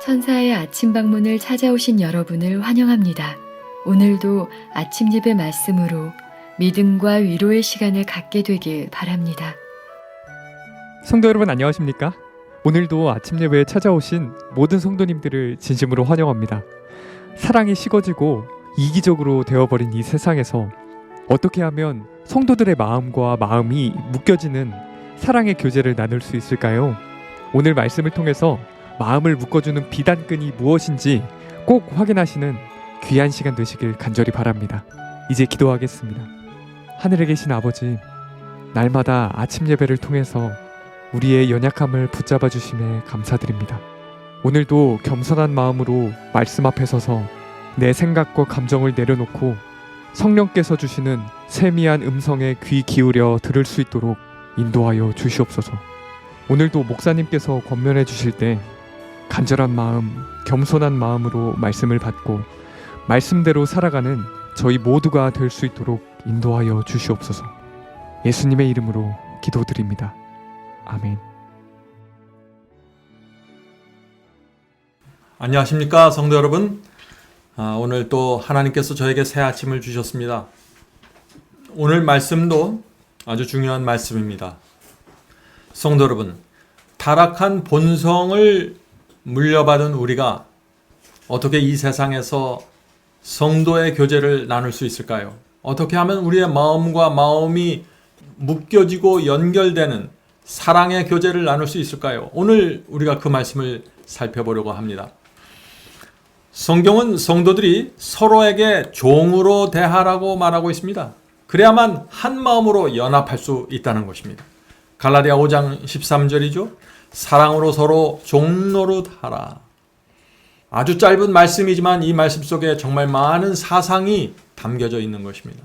천사의 아침 방문을 찾아오신 여러분을 환영합니다. 오늘도 아침 예배 말씀으로 믿음과 위로의 시간을 갖게 되길 바랍니다. 성도 여러분 안녕하십니까? 오늘도 아침 예배에 찾아오신 모든 성도님들을 진심으로 환영합니다. 사랑이 식어지고 이기적으로 되어버린 이 세상에서 어떻게 하면 성도들의 마음과 마음이 묶여지는 사랑의 교제를 나눌 수 있을까요? 오늘 말씀을 통해서 마음을 묶어주는 비단끈이 무엇인지 꼭 확인하시는 귀한 시간 되시길 간절히 바랍니다. 이제 기도하겠습니다. 하늘에 계신 아버지, 날마다 아침 예배를 통해서 우리의 연약함을 붙잡아 주심에 감사드립니다. 오늘도 겸손한 마음으로 말씀 앞에 서서 내 생각과 감정을 내려놓고 성령께서 주시는 세미한 음성에 귀 기울여 들을 수 있도록 인도하여 주시옵소서. 오늘도 목사님께서 권면해 주실 때 간절한 마음, 겸손한 마음으로 말씀을 받고 말씀대로 살아가는 저희 모두가 될 수 있도록 인도하여 주시옵소서. 예수님의 이름으로 기도드립니다. 아멘. 안녕하십니까 성도 여러분. 오늘 또 하나님께서 저에게 새 아침을 주셨습니다. 오늘 말씀도 아주 중요한 말씀입니다. 성도 여러분, 타락한 본성을 물려받은 우리가 어떻게 이 세상에서 성도의 교제를 나눌 수 있을까요? 어떻게 하면 우리의 마음과 마음이 묶여지고 연결되는 사랑의 교제를 나눌 수 있을까요? 오늘 우리가 그 말씀을 살펴보려고 합니다. 성경은 성도들이 서로에게 종으로 대하라고 말하고 있습니다. 그래야만 한 마음으로 연합할 수 있다는 것입니다. 갈라디아 5장 13절이죠. 사랑으로 서로 종노릇하라. 아주 짧은 말씀이지만 이 말씀 속에 정말 많은 사상이 담겨져 있는 것입니다.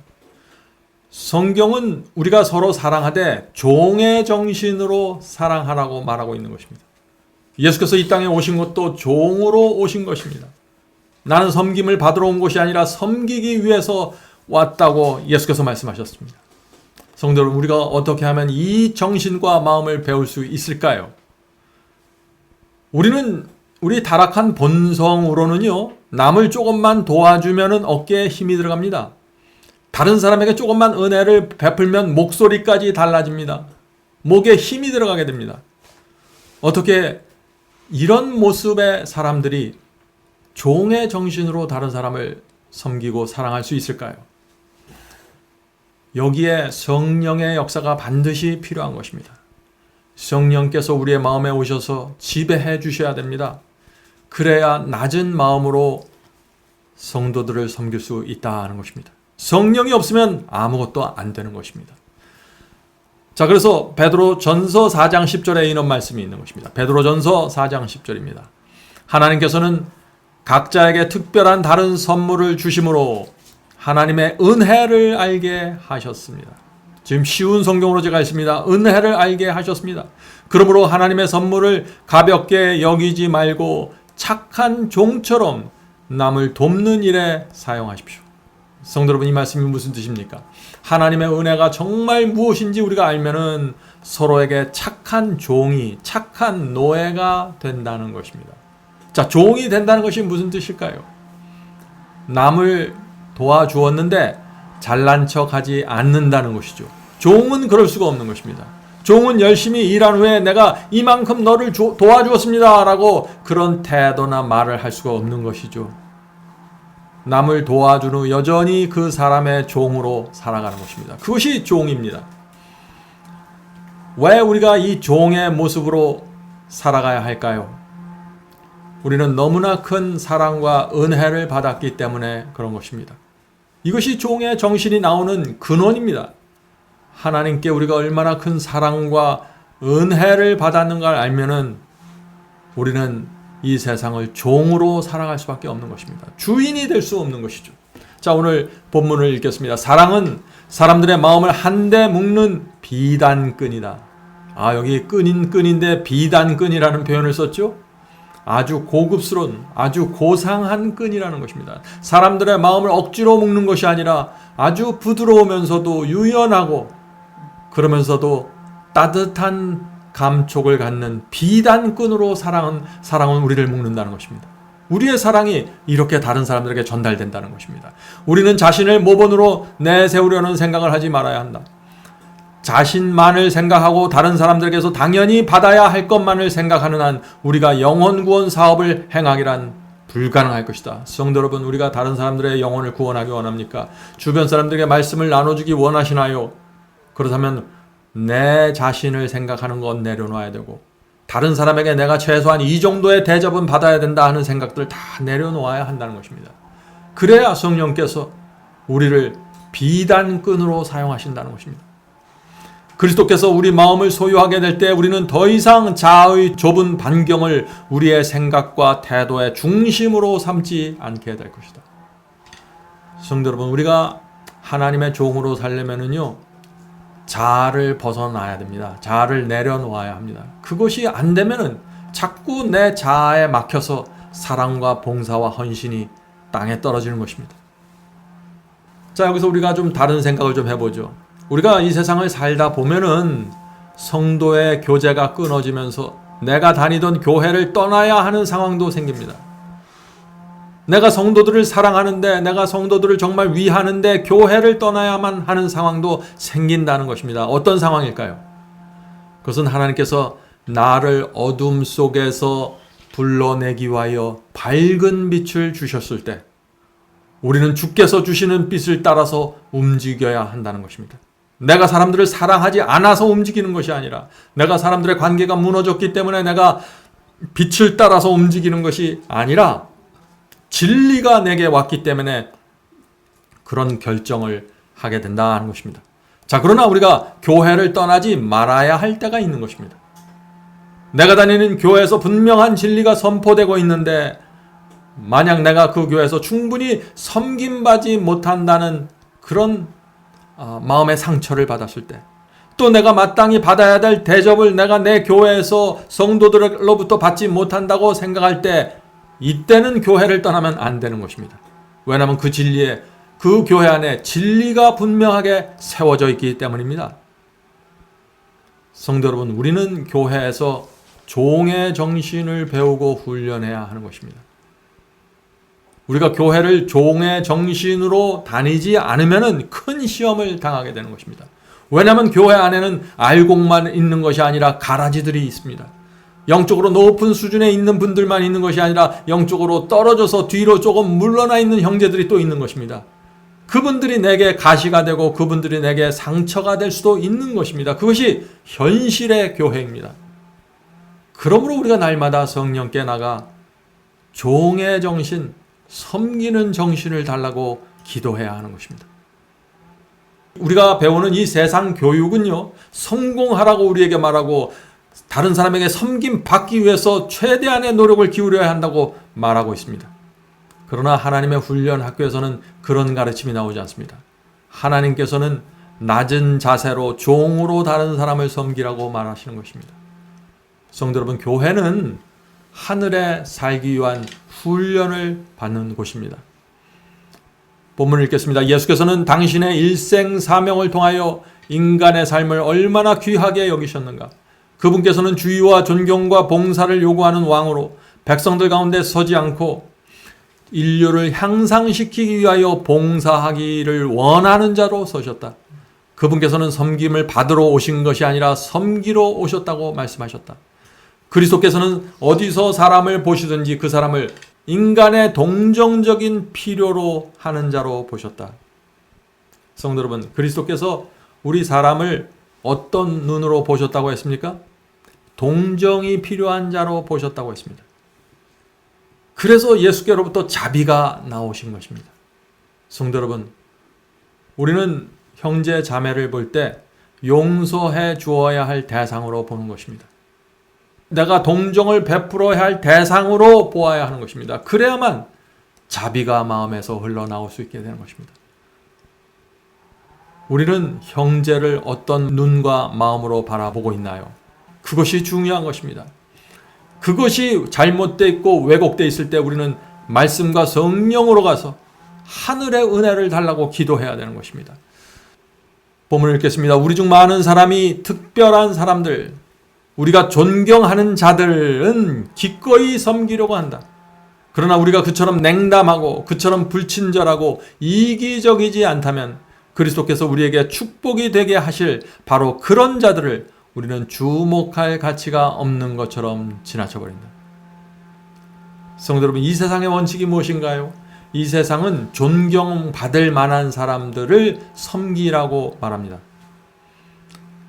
성경은 우리가 서로 사랑하되 종의 정신으로 사랑하라고 말하고 있는 것입니다. 예수께서 이 땅에 오신 것도 종으로 오신 것입니다. 나는 섬김을 받으러 온 것이 아니라 섬기기 위해서 왔다고 예수께서 말씀하셨습니다. 성도 여러분, 우리가 어떻게 하면 이 정신과 마음을 배울 수 있을까요? 우리 타락한 본성으로는요, 남을 조금만 도와주면 어깨에 힘이 들어갑니다. 다른 사람에게 조금만 은혜를 베풀면 목소리까지 달라집니다. 목에 힘이 들어가게 됩니다. 어떻게 이런 모습의 사람들이 종의 정신으로 다른 사람을 섬기고 사랑할 수 있을까요? 여기에 성령의 역사가 반드시 필요한 것입니다. 성령께서 우리의 마음에 오셔서 지배해 주셔야 됩니다. 그래야 낮은 마음으로 성도들을 섬길 수 있다는 것입니다. 성령이 없으면 아무것도 안 되는 것입니다. 자, 그래서 베드로전서 4장 10절에 이런 말씀이 있는 것입니다. 베드로전서 4장 10절입니다. 하나님께서는 각자에게 특별한 다른 선물을 주심으로 하나님의 은혜를 알게 하셨습니다. 지금 쉬운 성경으로 제가 있습니다. 은혜를 알게 하셨습니다. 그러므로 하나님의 선물을 가볍게 여기지 말고 착한 종처럼 남을 돕는 일에 사용하십시오. 성도 여러분, 이 말씀이 무슨 뜻입니까? 하나님의 은혜가 정말 무엇인지 우리가 알면은 서로에게 착한 종이, 착한 노예가 된다는 것입니다. 자, 종이 된다는 것이 무슨 뜻일까요? 남을 도와주었는데 잘난 척하지 않는다는 것이죠. 종은 그럴 수가 없는 것입니다. 종은 열심히 일한 후에 내가 이만큼 너를 도와주었습니다 라고 그런 태도나 말을 할 수가 없는 것이죠. 남을 도와준 후 여전히 그 사람의 종으로 살아가는 것입니다. 그것이 종입니다. 왜 우리가 이 종의 모습으로 살아가야 할까요? 우리는 너무나 큰 사랑과 은혜를 받았기 때문에 그런 것입니다. 이것이 종의 정신이 나오는 근원입니다. 하나님께 우리가 얼마나 큰 사랑과 은혜를 받았는가를 알면은 우리는 이 세상을 종으로 살아갈 수밖에 없는 것입니다. 주인이 될 수 없는 것이죠. 자, 오늘 본문을 읽겠습니다. 사랑은 사람들의 마음을 한데 묶는 비단끈이다. 여기 끈인데 비단끈이라는 표현을 썼죠. 아주 고급스러운, 아주 고상한 끈이라는 것입니다. 사람들의 마음을 억지로 묶는 것이 아니라 아주 부드러우면서도 유연하고 그러면서도 따뜻한 감촉을 갖는 비단끈으로 사랑은 우리를 묶는다는 것입니다. 우리의 사랑이 이렇게 다른 사람들에게 전달된다는 것입니다. 우리는 자신을 모본으로 내세우려는 생각을 하지 말아야 한다. 자신만을 생각하고 다른 사람들에게서 당연히 받아야 할 것만을 생각하는 한 우리가 영혼 구원 사업을 행하기란 불가능할 것이다. 성도 여러분, 우리가 다른 사람들의 영혼을 구원하기 원합니까? 주변 사람들에게 말씀을 나눠주기 원하시나요? 그렇다면 내 자신을 생각하는 건 내려놔야 되고, 다른 사람에게 내가 최소한 이 정도의 대접은 받아야 된다 하는 생각들을 다 내려놓아야 한다는 것입니다. 그래야 성령께서 우리를 비단끈으로 사용하신다는 것입니다. 그리스도께서 우리 마음을 소유하게 될 때 우리는 더 이상 자아의 좁은 반경을 우리의 생각과 태도의 중심으로 삼지 않게 될 것이다. 성도 여러분, 우리가 하나님의 종으로 살려면은요, 자아를 벗어나야 됩니다. 자아를 내려놓아야 합니다. 그것이 안 되면은 자꾸 내 자아에 막혀서 사랑과 봉사와 헌신이 땅에 떨어지는 것입니다. 자, 여기서 우리가 좀 다른 생각을 좀 해보죠. 우리가 이 세상을 살다 보면은 성도의 교제가 끊어지면서 내가 다니던 교회를 떠나야 하는 상황도 생깁니다. 내가 성도들을 사랑하는데, 내가 성도들을 정말 위하는데 교회를 떠나야만 하는 상황도 생긴다는 것입니다. 어떤 상황일까요? 그것은 하나님께서 나를 어둠 속에서 불러내기 위하여 밝은 빛을 주셨을 때 우리는 주께서 주시는 빛을 따라서 움직여야 한다는 것입니다. 내가 사람들을 사랑하지 않아서 움직이는 것이 아니라, 내가 사람들의 관계가 무너졌기 때문에 내가 빛을 따라서 움직이는 것이 아니라, 진리가 내게 왔기 때문에 그런 결정을 하게 된다는 것입니다. 자, 그러나 우리가 교회를 떠나지 말아야 할 때가 있는 것입니다. 내가 다니는 교회에서 분명한 진리가 선포되고 있는데 만약 내가 그 교회에서 충분히 섬김받지 못한다는 그런 마음의 상처를 받았을 때, 또 내가 마땅히 받아야 될 대접을 내가 내 교회에서 성도들로부터 받지 못한다고 생각할 때, 이때는 교회를 떠나면 안 되는 것입니다. 왜냐하면 그 진리에, 그 교회 안에 진리가 분명하게 세워져 있기 때문입니다. 성도 여러분, 우리는 교회에서 종의 정신을 배우고 훈련해야 하는 것입니다. 우리가 교회를 종의 정신으로 다니지 않으면 큰 시험을 당하게 되는 것입니다. 왜냐하면 교회 안에는 알곡만 있는 것이 아니라 가라지들이 있습니다. 영적으로 높은 수준에 있는 분들만 있는 것이 아니라 영적으로 떨어져서 뒤로 조금 물러나 있는 형제들이 또 있는 것입니다. 그분들이 내게 가시가 되고 그분들이 내게 상처가 될 수도 있는 것입니다. 그것이 현실의 교회입니다. 그러므로 우리가 날마다 성령께 나가 종의 정신, 섬기는 정신을 달라고 기도해야 하는 것입니다. 우리가 배우는 이 세상 교육은요, 성공하라고 우리에게 말하고 다른 사람에게 섬김 받기 위해서 최대한의 노력을 기울여야 한다고 말하고 있습니다. 그러나 하나님의 훈련 학교에서는 그런 가르침이 나오지 않습니다. 하나님께서는 낮은 자세로 종으로 다른 사람을 섬기라고 말하시는 것입니다. 성도 여러분, 교회는 하늘에 살기 위한 훈련을 받는 곳입니다. 본문을 읽겠습니다. 예수께서는 당신의 일생 사명을 통하여 인간의 삶을 얼마나 귀하게 여기셨는가. 그분께서는 주의와 존경과 봉사를 요구하는 왕으로 백성들 가운데 서지 않고 인류를 향상시키기 위하여 봉사하기를 원하는 자로 서셨다. 그분께서는 섬김을 받으러 오신 것이 아니라 섬기러 오셨다고 말씀하셨다. 그리스도께서는 어디서 사람을 보시든지 그 사람을 인간의 동정적인 필요로 하는 자로 보셨다. 성도 여러분, 그리스도께서 우리 사람을 어떤 눈으로 보셨다고 했습니까? 동정이 필요한 자로 보셨다고 했습니다. 그래서 예수께로부터 자비가 나오신 것입니다. 성도 여러분, 우리는 형제 자매를 볼 때 용서해 주어야 할 대상으로 보는 것입니다. 내가 동정을 베풀어야 할 대상으로 보아야 하는 것입니다. 그래야만 자비가 마음에서 흘러나올 수 있게 되는 것입니다. 우리는 형제를 어떤 눈과 마음으로 바라보고 있나요? 그것이 중요한 것입니다. 그것이 잘못되어 있고 왜곡되어 있을 때 우리는 말씀과 성령으로 가서 하늘의 은혜를 달라고 기도해야 되는 것입니다. 본문을 읽겠습니다. 우리 중 많은 사람이 특별한 사람들, 우리가 존경하는 자들은 기꺼이 섬기려고 한다. 그러나 우리가 그처럼 냉담하고 그처럼 불친절하고 이기적이지 않다면 그리스도께서 우리에게 축복이 되게 하실 바로 그런 자들을 우리는 주목할 가치가 없는 것처럼 지나쳐버린다. 성도 여러분, 이 세상의 원칙이 무엇인가요? 이 세상은 존경받을 만한 사람들을 섬기라고 말합니다.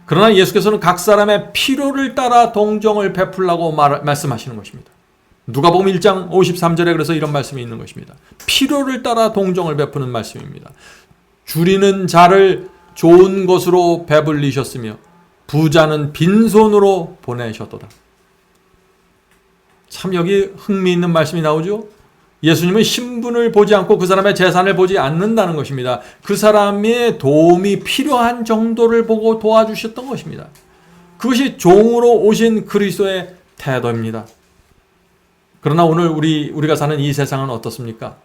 그러나 예수께서는 각 사람의 필요를 따라 동정을 베풀라고 말씀하시는 것입니다. 누가복음 1장 53절에 그래서 이런 말씀이 있는 것입니다. 필요를 따라 동정을 베푸는 말씀입니다. 줄이는 자를 좋은 것으로 배불리셨으며 부자는 빈손으로 보내셨도다. 참 여기 흥미있는 말씀이 나오죠. 예수님은 신분을 보지 않고 그 사람의 재산을 보지 않는다는 것입니다. 그 사람의 도움이 필요한 정도를 보고 도와주셨던 것입니다. 그것이 종으로 오신 그리스도의 태도입니다. 그러나 오늘 우리가 사는 이 세상은 어떻습니까?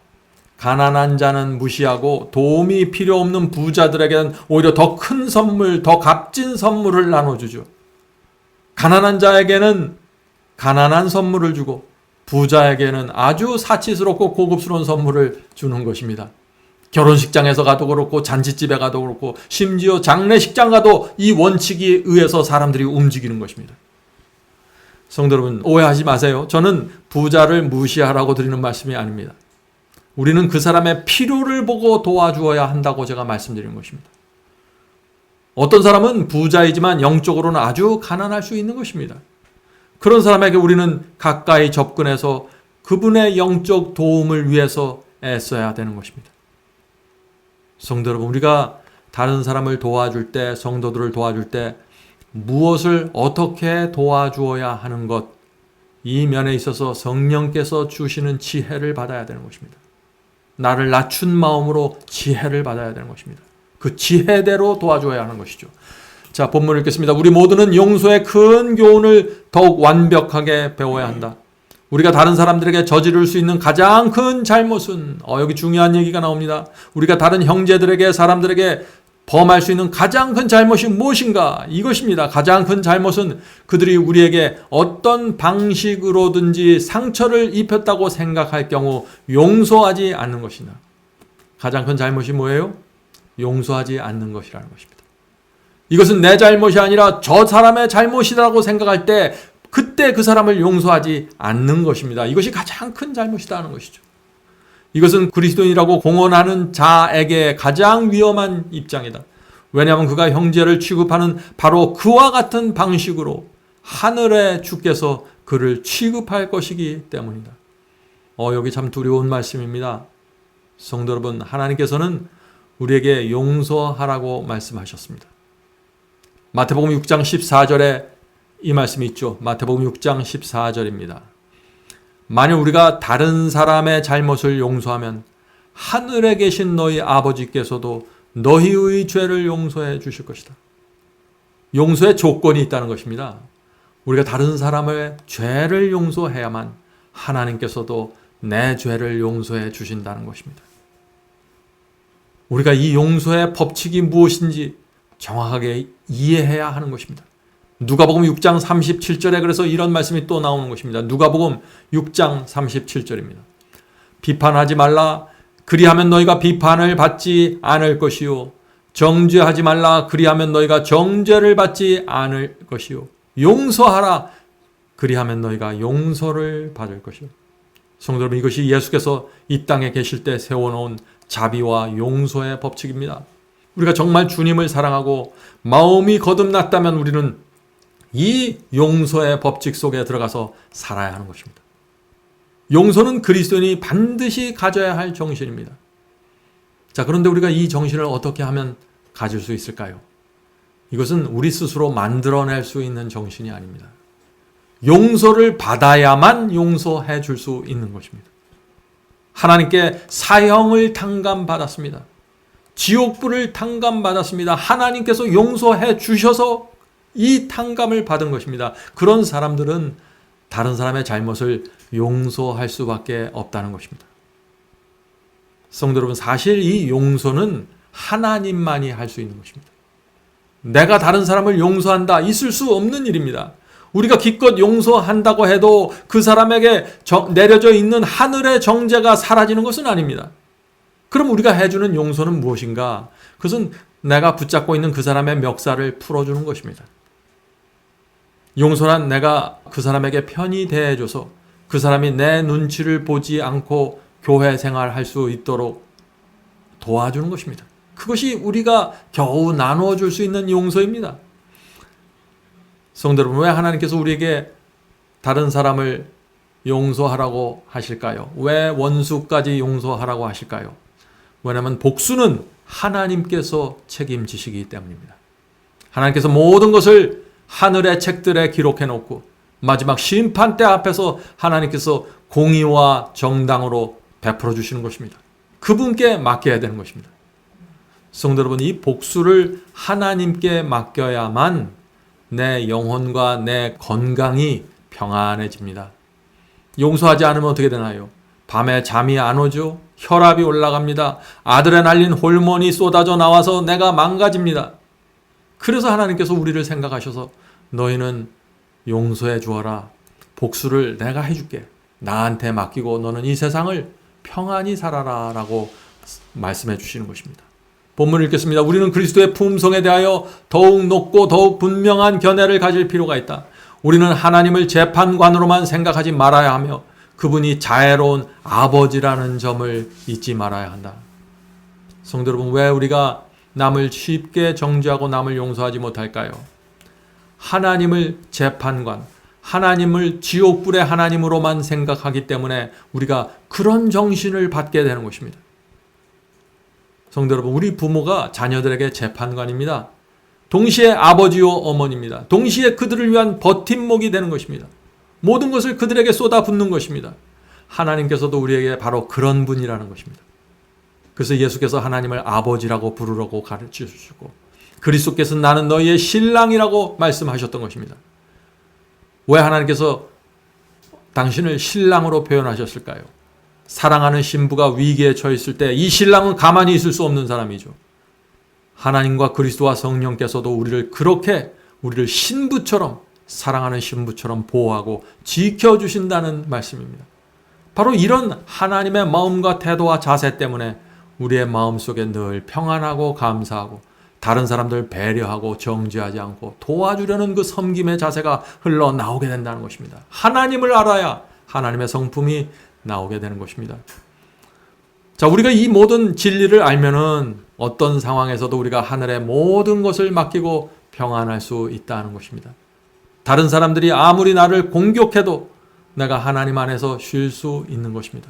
가난한 자는 무시하고 도움이 필요 없는 부자들에게는 오히려 더 큰 선물, 더 값진 선물을 나눠주죠. 가난한 자에게는 가난한 선물을 주고 부자에게는 아주 사치스럽고 고급스러운 선물을 주는 것입니다. 결혼식장에서 가도 그렇고 잔치집에 가도 그렇고 심지어 장례식장 가도 이 원칙에 의해서 사람들이 움직이는 것입니다. 성도 여러분, 오해하지 마세요. 저는 부자를 무시하라고 드리는 말씀이 아닙니다. 우리는 그 사람의 필요를 보고 도와주어야 한다고 제가 말씀드리는 것입니다. 어떤 사람은 부자이지만 영적으로는 아주 가난할 수 있는 것입니다. 그런 사람에게 우리는 가까이 접근해서 그분의 영적 도움을 위해서 애써야 되는 것입니다. 성도 여러분, 우리가 다른 사람을 도와줄 때, 성도들을 도와줄 때 무엇을 어떻게 도와주어야 하는 것, 이 면에 있어서 성령께서 주시는 지혜를 받아야 되는 것입니다. 나를 낮춘 마음으로 지혜를 받아야 되는 것입니다. 그 지혜대로 도와줘야 하는 것이죠. 자, 본문을 읽겠습니다. 우리 모두는 용서의 큰 교훈을 더욱 완벽하게 배워야 한다. 우리가 다른 사람들에게 저지를 수 있는 가장 큰 잘못은, 여기 중요한 얘기가 나옵니다. 우리가 다른 형제들에게, 사람들에게 범할 수 있는 가장 큰 잘못이 무엇인가? 이것입니다. 가장 큰 잘못은 그들이 우리에게 어떤 방식으로든지 상처를 입혔다고 생각할 경우 용서하지 않는 것이다. 가장 큰 잘못이 뭐예요? 용서하지 않는 것이라는 것입니다. 이것은 내 잘못이 아니라 저 사람의 잘못이라고 생각할 때 그때 그 사람을 용서하지 않는 것입니다. 이것이 가장 큰 잘못이라는 것이죠. 이것은 그리스도인이라고 공언하는 자에게 가장 위험한 입장이다. 왜냐하면 그가 형제를 취급하는 바로 그와 같은 방식으로 하늘의 주께서 그를 취급할 것이기 때문이다. 여기 참 두려운 말씀입니다. 성도 여러분, 하나님께서는 우리에게 용서하라고 말씀하셨습니다. 마태복음 6장 14절에 이 말씀이 있죠. 마태복음 6장 14절입니다. 만일 우리가 다른 사람의 잘못을 용서하면 하늘에 계신 너희 아버지께서도 너희의 죄를 용서해 주실 것이다. 용서의 조건이 있다는 것입니다. 우리가 다른 사람의 죄를 용서해야만 하나님께서도 내 죄를 용서해 주신다는 것입니다. 우리가 이 용서의 법칙이 무엇인지 정확하게 이해해야 하는 것입니다. 누가복음 6장 37절에 그래서 이런 말씀이 또 나오는 것입니다. 누가복음 6장 37절입니다. 비판하지 말라. 그리하면 너희가 비판을 받지 않을 것이요. 정죄하지 말라. 그리하면 너희가 정죄를 받지 않을 것이요. 용서하라. 그리하면 너희가 용서를 받을 것이요. 성도 여러분, 이것이 예수께서 이 땅에 계실 때 세워놓은 자비와 용서의 법칙입니다. 우리가 정말 주님을 사랑하고 마음이 거듭났다면 우리는 이 용서의 법칙 속에 들어가서 살아야 하는 것입니다. 용서는 그리스도인이 반드시 가져야 할 정신입니다. 자, 그런데 우리가 이 정신을 어떻게 하면 가질 수 있을까요? 이것은 우리 스스로 만들어낼 수 있는 정신이 아닙니다. 용서를 받아야만 용서해 줄 수 있는 것입니다. 하나님께 사형을 탕감받았습니다. 지옥불을 탕감받았습니다. 하나님께서 용서해 주셔서 이 탕감을 받은 것입니다. 그런 사람들은 다른 사람의 잘못을 용서할 수밖에 없다는 것입니다. 성도 여러분, 사실 이 용서는 하나님만이 할 수 있는 것입니다. 내가 다른 사람을 용서한다, 있을 수 없는 일입니다. 우리가 기껏 용서한다고 해도 그 사람에게 내려져 있는 하늘의 정죄가 사라지는 것은 아닙니다. 그럼 우리가 해주는 용서는 무엇인가? 그것은 내가 붙잡고 있는 그 사람의 멱살을 풀어주는 것입니다. 용서란 내가 그 사람에게 편히 대해줘서 그 사람이 내 눈치를 보지 않고 교회 생활할 수 있도록 도와주는 것입니다. 그것이 우리가 겨우 나누어 줄 수 있는 용서입니다. 성도 여러분, 왜 하나님께서 우리에게 다른 사람을 용서하라고 하실까요? 왜 원수까지 용서하라고 하실까요? 왜냐하면 복수는 하나님께서 책임지시기 때문입니다. 하나님께서 모든 것을 하늘의 책들에 기록해 놓고 마지막 심판대 앞에서 하나님께서 공의와 정당으로 베풀어 주시는 것입니다. 그분께 맡겨야 되는 것입니다. 성도 여러분, 이 복수를 하나님께 맡겨야만 내 영혼과 내 건강이 평안해집니다. 용서하지 않으면 어떻게 되나요? 밤에 잠이 안 오죠? 혈압이 올라갑니다. 아드레날린 호르몬이 쏟아져 나와서 내가 망가집니다. 그래서 하나님께서 우리를 생각하셔서 너희는 용서해 주어라. 복수를 내가 해줄게. 나한테 맡기고 너는 이 세상을 평안히 살아라 라고 말씀해 주시는 것입니다. 본문을 읽겠습니다. 우리는 그리스도의 품성에 대하여 더욱 높고 더욱 분명한 견해를 가질 필요가 있다. 우리는 하나님을 재판관으로만 생각하지 말아야 하며 그분이 자애로운 아버지라는 점을 잊지 말아야 한다. 성도 여러분, 왜 우리가 남을 쉽게 정죄하고 남을 용서하지 못할까요? 하나님을 재판관, 하나님을 지옥불의 하나님으로만 생각하기 때문에 우리가 그런 정신을 받게 되는 것입니다. 성도 여러분, 우리 부모가 자녀들에게 재판관입니다. 동시에 아버지요 어머니입니다. 동시에 그들을 위한 버팀목이 되는 것입니다. 모든 것을 그들에게 쏟아붓는 것입니다. 하나님께서도 우리에게 바로 그런 분이라는 것입니다. 그래서 예수께서 하나님을 아버지라고 부르라고 가르쳐 주시고 그리스도께서 나는 너희의 신랑이라고 말씀하셨던 것입니다. 왜 하나님께서 당신을 신랑으로 표현하셨을까요? 사랑하는 신부가 위기에 처했을 때 이 신랑은 가만히 있을 수 없는 사람이죠. 하나님과 그리스도와 성령께서도 우리를 신부처럼, 사랑하는 신부처럼 보호하고 지켜주신다는 말씀입니다. 바로 이런 하나님의 마음과 태도와 자세 때문에 우리의 마음속에 늘 평안하고 감사하고 다른 사람들 배려하고 정죄하지 않고 도와주려는 그 섬김의 자세가 흘러나오게 된다는 것입니다. 하나님을 알아야 하나님의 성품이 나오게 되는 것입니다. 자, 우리가 이 모든 진리를 알면은 어떤 상황에서도 우리가 하늘의 모든 것을 맡기고 평안할 수 있다는 것입니다. 다른 사람들이 아무리 나를 공격해도 내가 하나님 안에서 쉴 수 있는 것입니다.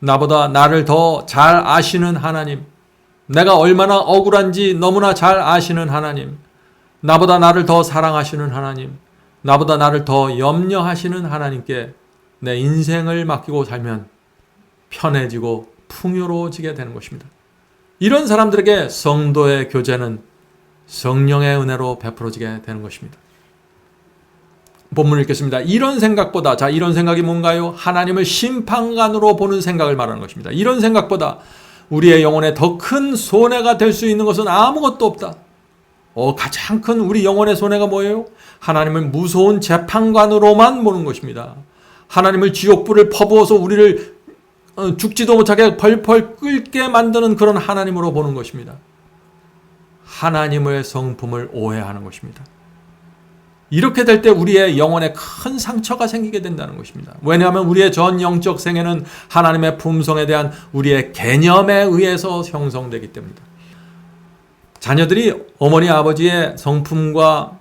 나보다 나를 더 잘 아시는 하나님, 내가 얼마나 억울한지 너무나 잘 아시는 하나님, 나보다 나를 더 사랑하시는 하나님, 나보다 나를 더 염려하시는 하나님께 내 인생을 맡기고 살면 편해지고 풍요로워지게 되는 것입니다. 이런 사람들에게 성도의 교제는 성령의 은혜로 베풀어지게 되는 것입니다. 본문을 읽겠습니다. 이런 생각보다, 자, 이런 생각이 뭔가요? 하나님을 심판관으로 보는 생각을 말하는 것입니다. 이런 생각보다 우리의 영혼에 더 큰 손해가 될 수 있는 것은 아무것도 없다. 가장 큰 우리 영혼의 손해가 뭐예요? 하나님을 무서운 재판관으로만 보는 것입니다. 하나님을 지옥불을 퍼부어서 우리를 죽지도 못하게 펄펄 끓게 만드는 그런 하나님으로 보는 것입니다. 하나님의 성품을 오해하는 것입니다. 이렇게 될 때 우리의 영혼에 큰 상처가 생기게 된다는 것입니다. 왜냐하면 우리의 전 영적 생애는 하나님의 품성에 대한 우리의 개념에 의해서 형성되기 때문입니다. 자녀들이 어머니 아버지의 성품과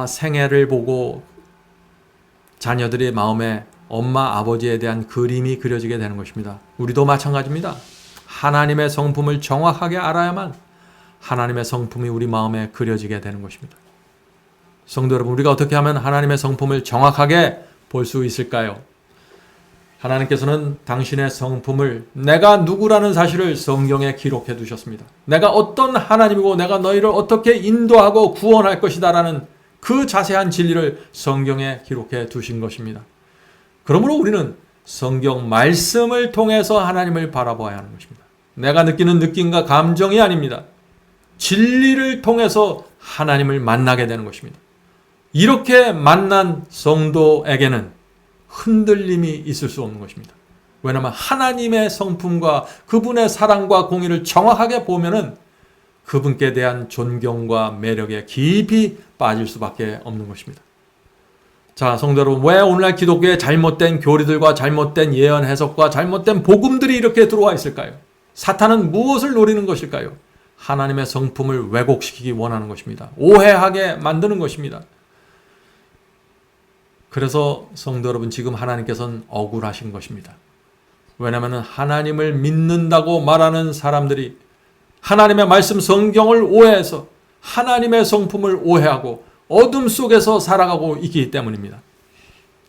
생애를 보고 자녀들의 마음에 엄마 아버지에 대한 그림이 그려지게 되는 것입니다. 우리도 마찬가지입니다. 하나님의 성품을 정확하게 알아야만 하나님의 성품이 우리 마음에 그려지게 되는 것입니다. 성도 여러분, 우리가 어떻게 하면 하나님의 성품을 정확하게 볼 수 있을까요? 하나님께서는 당신의 성품을 내가 누구라는 사실을 성경에 기록해 두셨습니다. 내가 어떤 하나님이고 내가 너희를 어떻게 인도하고 구원할 것이다라는 그 자세한 진리를 성경에 기록해 두신 것입니다. 그러므로 우리는 성경 말씀을 통해서 하나님을 바라봐야 하는 것입니다. 내가 느끼는 느낌과 감정이 아닙니다. 진리를 통해서 하나님을 만나게 되는 것입니다. 이렇게 만난 성도에게는 흔들림이 있을 수 없는 것입니다. 왜냐하면 하나님의 성품과 그분의 사랑과 공의를 정확하게 보면은 그분께 대한 존경과 매력에 깊이 빠질 수밖에 없는 것입니다. 자, 성도 여러분, 왜 오늘날 기독교에 잘못된 교리들과 잘못된 예언 해석과 잘못된 복음들이 이렇게 들어와 있을까요? 사탄은 무엇을 노리는 것일까요? 하나님의 성품을 왜곡시키기 원하는 것입니다. 오해하게 만드는 것입니다. 그래서 성도 여러분, 지금 하나님께서는 억울하신 것입니다. 왜냐하면 하나님을 믿는다고 말하는 사람들이 하나님의 말씀 성경을 오해해서 하나님의 성품을 오해하고 어둠 속에서 살아가고 있기 때문입니다.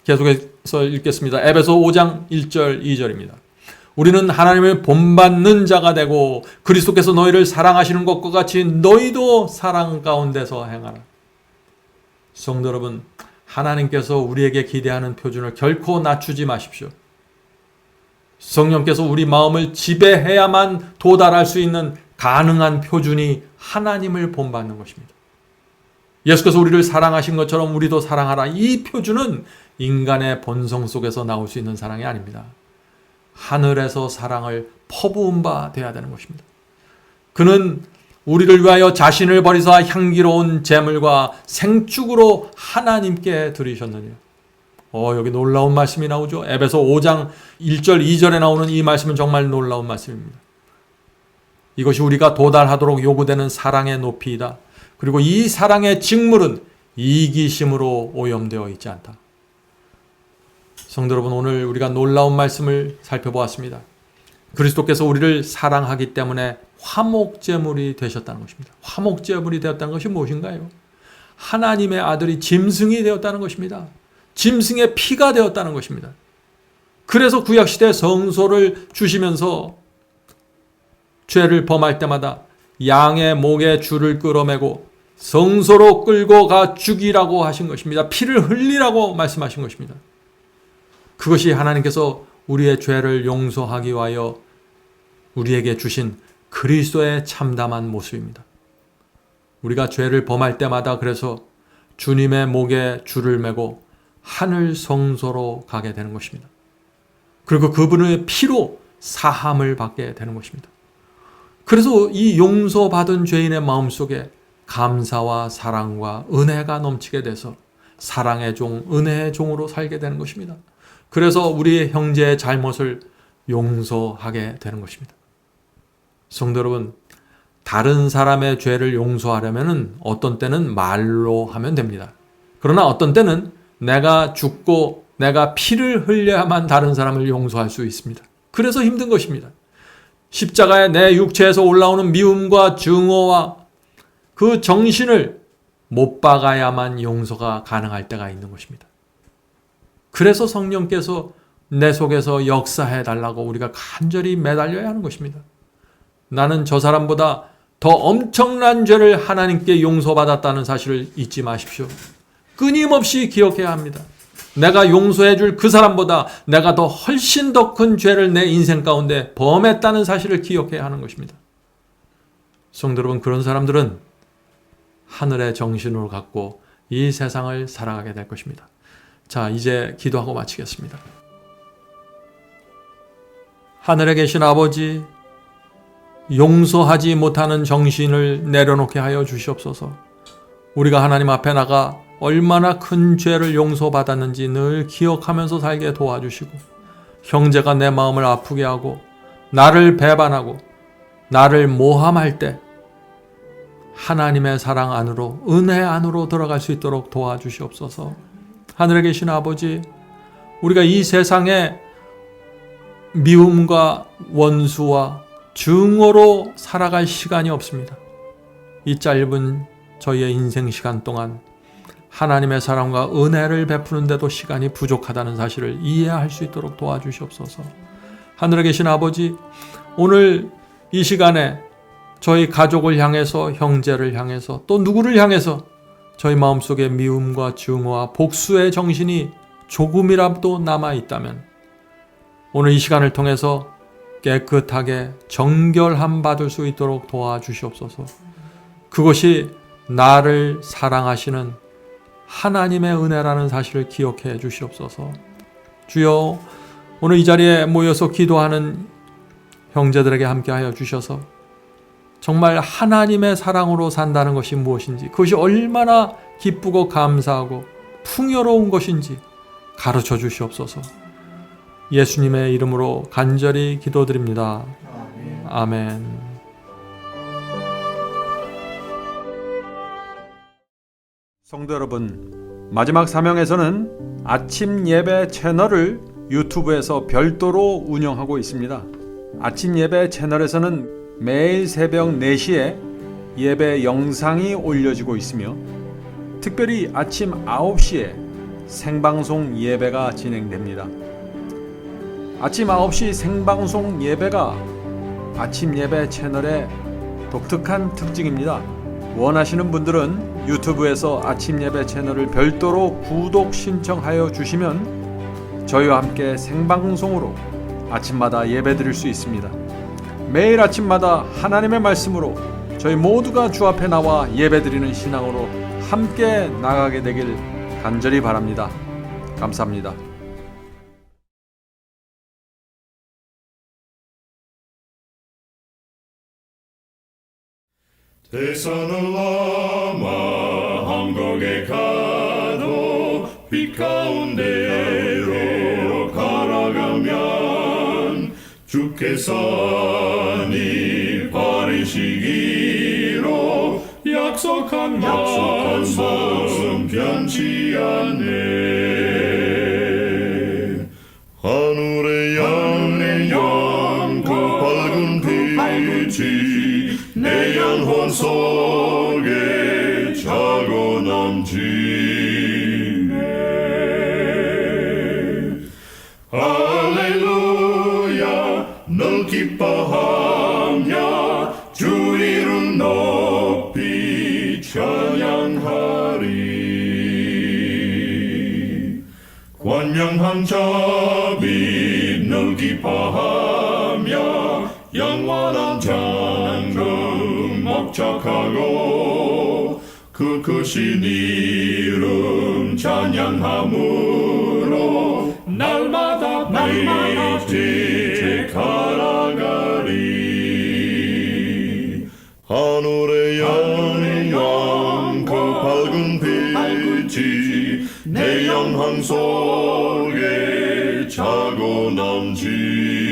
계속해서 읽겠습니다. 에베소 5장 1절 2절입니다. 우리는 하나님을 본받는 자가 되고 그리스도께서 너희를 사랑하시는 것과 같이 너희도 사랑 가운데서 행하라. 성도 여러분, 하나님께서 우리에게 기대하는 표준을 결코 낮추지 마십시오. 성령께서 우리 마음을 지배해야만 도달할 수 있는 가능한 표준이 하나님을 본받는 것입니다. 예수께서 우리를 사랑하신 것처럼 우리도 사랑하라. 이 표준은 인간의 본성 속에서 나올 수 있는 사랑이 아닙니다. 하늘에서 사랑을 퍼부은 바 되어야 되는 것입니다. 그는 우리를 위하여 자신을 버리사 향기로운 제물과 생축으로 하나님께 드리셨느니라. 여기 놀라운 말씀이 나오죠. 에베소 5장 1절 2절에 나오는 이 말씀은 정말 놀라운 말씀입니다. 이것이 우리가 도달하도록 요구되는 사랑의 높이이다. 그리고 이 사랑의 직물은 이기심으로 오염되어 있지 않다. 성도 여러분, 오늘 우리가 놀라운 말씀을 살펴보았습니다. 그리스도께서 우리를 사랑하기 때문에 화목제물이 되셨다는 것입니다. 화목제물이 되었다는 것이 무엇인가요? 하나님의 아들이 짐승이 되었다는 것입니다. 짐승의 피가 되었다는 것입니다. 그래서 구약시대 성소를 주시면서 죄를 범할 때마다 양의 목에 줄을 끌어매고 성소로 끌고 가 죽이라고 하신 것입니다. 피를 흘리라고 말씀하신 것입니다. 그것이 하나님께서 우리의 죄를 용서하기 위하여 우리에게 주신 그리스도의 참담한 모습입니다. 우리가 죄를 범할 때마다 그래서 주님의 목에 줄을 매고 하늘 성소로 가게 되는 것입니다. 그리고 그분의 피로 사함을 받게 되는 것입니다. 그래서 이 용서받은 죄인의 마음속에 감사와 사랑과 은혜가 넘치게 돼서 사랑의 종, 은혜의 종으로 살게 되는 것입니다. 그래서 우리 형제의 잘못을 용서하게 되는 것입니다. 성도 여러분, 다른 사람의 죄를 용서하려면 어떤 때는 말로 하면 됩니다. 그러나 어떤 때는 내가 죽고 내가 피를 흘려야만 다른 사람을 용서할 수 있습니다. 그래서 힘든 것입니다. 십자가에 내 육체에서 올라오는 미움과 증오와 그 정신을 못 박아야만 용서가 가능할 때가 있는 것입니다. 그래서 성령께서 내 속에서 역사해 달라고 우리가 간절히 매달려야 하는 것입니다. 나는 저 사람보다 더 엄청난 죄를 하나님께 용서받았다는 사실을 잊지 마십시오. 끊임없이 기억해야 합니다. 내가 용서해 줄 그 사람보다 내가 더 훨씬 더 큰 죄를 내 인생 가운데 범했다는 사실을 기억해야 하는 것입니다. 성도 여러분, 그런 사람들은 하늘의 정신을 갖고 이 세상을 살아가게 될 것입니다. 자, 이제 기도하고 마치겠습니다. 하늘에 계신 아버지, 용서하지 못하는 정신을 내려놓게 하여 주시옵소서. 우리가 하나님 앞에 나가 얼마나 큰 죄를 용서받았는지 늘 기억하면서 살게 도와주시고, 형제가 내 마음을 아프게 하고 나를 배반하고 나를 모함할 때 하나님의 사랑 안으로, 은혜 안으로 들어갈 수 있도록 도와주시옵소서. 하늘에 계신 아버지, 우리가 이 세상에 미움과 원수와 증오로 살아갈 시간이 없습니다. 이 짧은 저희의 인생 시간 동안 하나님의 사랑과 은혜를 베푸는데도 시간이 부족하다는 사실을 이해할 수 있도록 도와주시옵소서. 하늘에 계신 아버지, 오늘 이 시간에 저희 가족을 향해서, 형제를 향해서, 또 누구를 향해서 저희 마음속에 미움과 증오와 복수의 정신이 조금이라도 남아있다면 오늘 이 시간을 통해서 깨끗하게 정결함 받을 수 있도록 도와주시옵소서. 그것이 나를 사랑하시는 하나님의 은혜라는 사실을 기억해 주시옵소서. 주여, 오늘 이 자리에 모여서 기도하는 형제들에게 함께하여 주셔서 정말 하나님의 사랑으로 산다는 것이 무엇인지, 그것이 얼마나 기쁘고 감사하고 풍요로운 것인지 가르쳐 주시옵소서. 예수님의 이름으로 간절히 기도드립니다. 아멘. 성도 여러분, 마지막 사명에서는 아침 예배 채널을 유튜브에서 별도로 운영하고 있습니다. 아침 예배 채널에서는 매일 새벽 4시에 예배 영상이 올려지고 있으며 특별히 아침 9시에 생방송 예배가 진행됩니다. 아침 9시 생방송 예배가 아침 예배 채널의 독특한 특징입니다. 원하시는 분들은 유튜브에서 아침 예배 채널을 별도로 구독 신청하여 주시면 저희와 함께 생방송으로 아침마다 예배 드릴 수 있습니다. 매일 아침마다 하나님의 말씀으로 저희 모두가 주 앞에 나와 예배 드리는 신앙으로 함께 나가게 되길 간절히 바랍니다. 감사합니다. 대선을 넘어 한국에 가도 빛 가운데로 걸어가면 주께서 네 버리시기로 약속한 말씀 변치 않네. 하늘에 열린 그 밝은 빛이 내 영혼 속에 차고 넘치네. 할렐루야, 널 기뻐하며 주 이름 높이 찬양하리. 권명한 자비 널 기뻐하며 영원한 장금 목적하고 그 크신 이름 찬양함으로 날마다 빛이 갈아가리. 하늘에 열린 그 밝은 빛이 내 영혼 속에 차고 넘치